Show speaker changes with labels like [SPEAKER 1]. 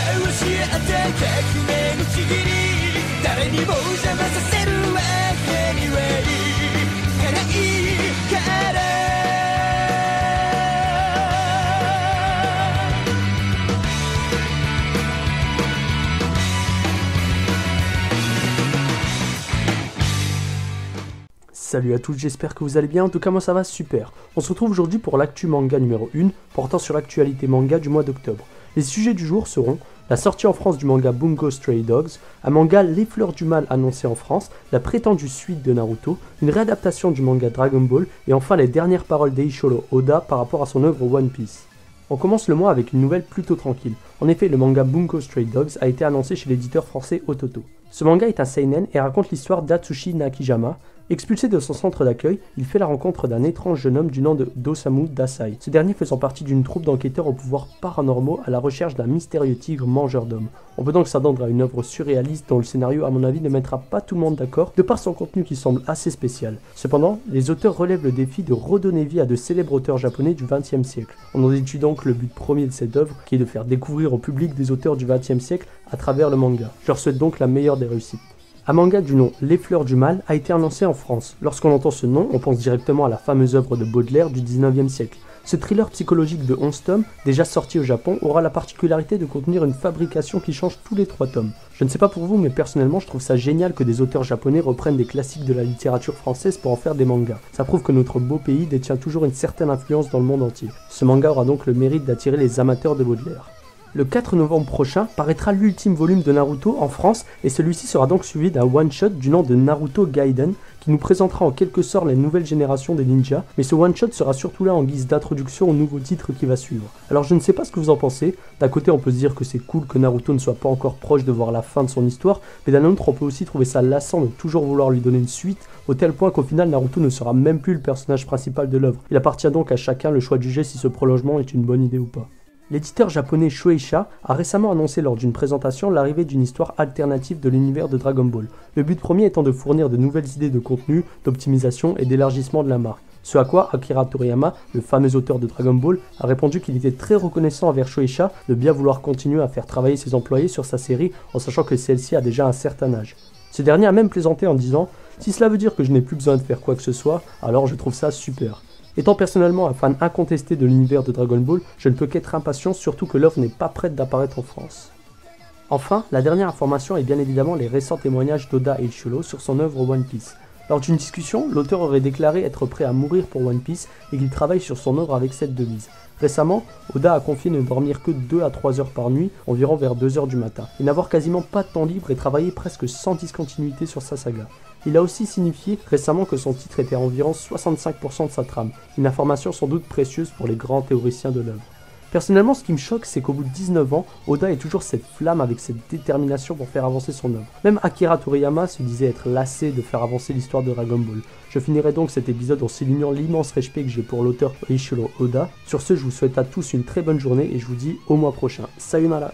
[SPEAKER 1] 教え合って革命のちぎり誰にも邪魔させるわけにはいかないから。
[SPEAKER 2] Salut à tous, j'espère que vous allez bien, en tout cas moi ça va super. On se retrouve aujourd'hui pour l'actu manga numéro 1, portant sur l'actualité manga du mois d'octobre. Les sujets du jour seront la sortie en France du manga Bungo Stray Dogs, un manga Les Fleurs du Mal annoncé en France, la prétendue suite de Naruto, une réadaptation du manga Dragon Ball, et enfin les dernières paroles d'Eiichiro Oda par rapport à son œuvre One Piece. On commence le mois avec une nouvelle plutôt tranquille. En effet, le manga Bungo Stray Dogs a été annoncé chez l'éditeur français Ototo. Ce manga est un seinen et raconte l'histoire d'Atsushi Nakijima. Expulsé de son centre d'accueil, il fait la rencontre d'un étrange jeune homme du nom d'Osamu Dazai, ce dernier faisant partie d'une troupe d'enquêteurs aux pouvoirs paranormaux à la recherche d'un mystérieux tigre mangeur d'hommes. On peut donc s'attendre à une œuvre surréaliste dont le scénario à mon avis ne mettra pas tout le monde d'accord de par son contenu qui semble assez spécial. Cependant, les auteurs relèvent le défi de redonner vie à de célèbres auteurs japonais du XXe siècle. On en étudie donc le but premier de cette œuvre qui est de faire découvrir au public des auteurs du XXe siècle à travers le manga. Je leur souhaite donc la meilleure des réussites. Un manga du nom Les Fleurs du Mal a été annoncé en France. Lorsqu'on entend ce nom, on pense directement à la fameuse œuvre de Baudelaire du XIXe siècle. Ce thriller psychologique de 11 tomes, déjà sorti au Japon, aura la particularité de contenir une fabrication qui change tous les 3 tomes. Je ne sais pas pour vous, mais personnellement je trouve ça génial que des auteurs japonais reprennent des classiques de la littérature française pour en faire des mangas. Ça prouve que notre beau pays détient toujours une certaine influence dans le monde entier. Ce manga aura donc le mérite d'attirer les amateurs de Baudelaire. Le 4 novembre prochain paraîtra l'ultime volume de Naruto en France et celui-ci sera donc suivi d'un one-shot du nom de Naruto Gaiden qui nous présentera en quelque sorte les nouvelles générations des ninjas, mais ce one-shot sera surtout là en guise d'introduction au nouveau titre qui va suivre. Alors je ne sais pas ce que vous en pensez, d'un côté on peut se dire que c'est cool que Naruto ne soit pas encore proche de voir la fin de son histoire, mais d'un autre on peut aussi trouver ça lassant de toujours vouloir lui donner une suite, au tel point qu'au final Naruto ne sera même plus le personnage principal de l'œuvre. Il appartient donc à chacun le choix de juger si ce prolongement est une bonne idée ou pas. L'éditeur japonais Shueisha a récemment annoncé lors d'une présentation l'arrivée d'une histoire alternative de l'univers de Dragon Ball, le but premier étant de fournir de nouvelles idées de contenu, d'optimisation et d'élargissement de la marque. Ce à quoi Akira Toriyama, le fameux auteur de Dragon Ball, a répondu qu'il était très reconnaissant envers Shueisha de bien vouloir continuer à faire travailler ses employés sur sa série en sachant que celle-ci a déjà un certain âge. Ce dernier a même plaisanté en disant « Si cela veut dire que je n'ai plus besoin de faire quoi que ce soit, alors je trouve ça super ». Étant personnellement un fan incontesté de l'univers de Dragon Ball, je ne peux qu'être impatient, surtout que l'œuvre n'est pas prête d'apparaître en France. Enfin, la dernière information est bien évidemment les récents témoignages d'Oda Eiichiro sur son œuvre One Piece. Lors d'une discussion, l'auteur aurait déclaré être prêt à mourir pour One Piece et qu'il travaille sur son œuvre avec cette devise. Récemment, Oda a confié ne dormir que 2 à 3 heures par nuit, environ vers 2 heures du matin, et n'avoir quasiment pas de temps libre et travailler presque sans discontinuité sur sa saga. Il a aussi signifié récemment que son titre était à environ 65% de sa trame, une information sans doute précieuse pour les grands théoriciens de l'œuvre. Personnellement, ce qui me choque, c'est qu'au bout de 19 ans, Oda ait toujours cette flamme avec cette détermination pour faire avancer son œuvre. Même Akira Toriyama se disait être lassé de faire avancer l'histoire de Dragon Ball. Je finirai donc cet épisode en soulignant l'immense respect que j'ai pour l'auteur Eiichiro Oda. Sur ce, je vous souhaite à tous une très bonne journée et je vous dis au mois prochain. Sayonara.